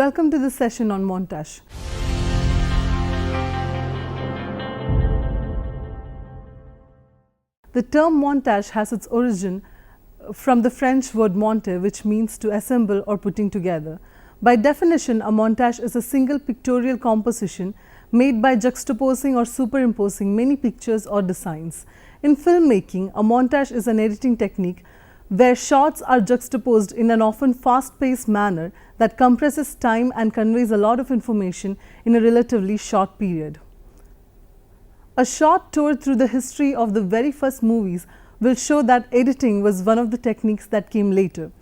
Welcome to this session on montage. The term montage has its origin from the French word monter, which means to assemble or putting together. By definition, a montage is a single pictorial composition made by juxtaposing or superimposing many pictures or designs. In filmmaking, a montage is an editing technique where shots are juxtaposed in an often fast-paced manner that compresses time and conveys a lot of information in a relatively short period. A short tour through the history of the very first movies will show that editing was one of the techniques that came later.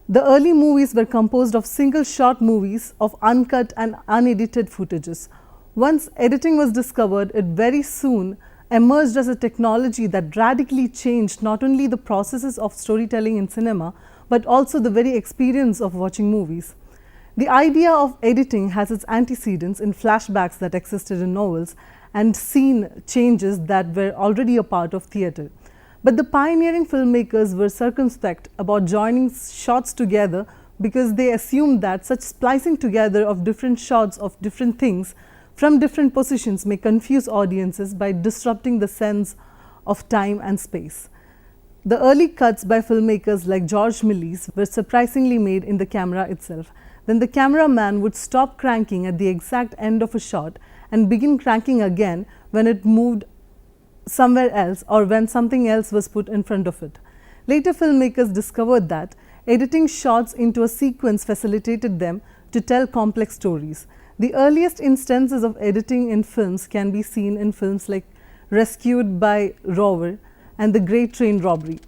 The early movies were composed of single shot movies of uncut and unedited footages. Once editing was discovered, it very soon emerged as a technology that radically changed not only the processes of storytelling in cinema, but also the very experience of watching movies. The idea of editing has its antecedents in flashbacks that existed in novels and scene changes that were already a part of theatre. But the pioneering filmmakers were circumspect about joining shots together because they assumed that such splicing together of different shots of different things from different positions may confuse audiences by disrupting the sense of time and space. The early cuts by filmmakers like George Méliès were surprisingly made in the camera itself. Then the cameraman would stop cranking at the exact end of a shot and begin cranking again when it moved somewhere else or when something else was put in front of it. Later filmmakers discovered that editing shots into a sequence facilitated them to tell complex stories. The earliest instances of editing in films can be seen in films like Rescued by Rover and The Great Train Robbery.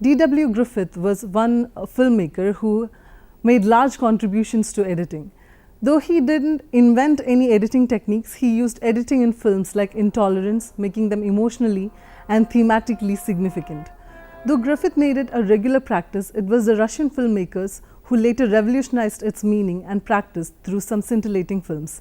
D.W. Griffith was one filmmaker who made large contributions to editing. Though he didn't invent any editing techniques, he used editing in films like Intolerance, making them emotionally and thematically significant. Though Griffith made it a regular practice, it was the Russian filmmakers who later revolutionized its meaning and practice through some scintillating films.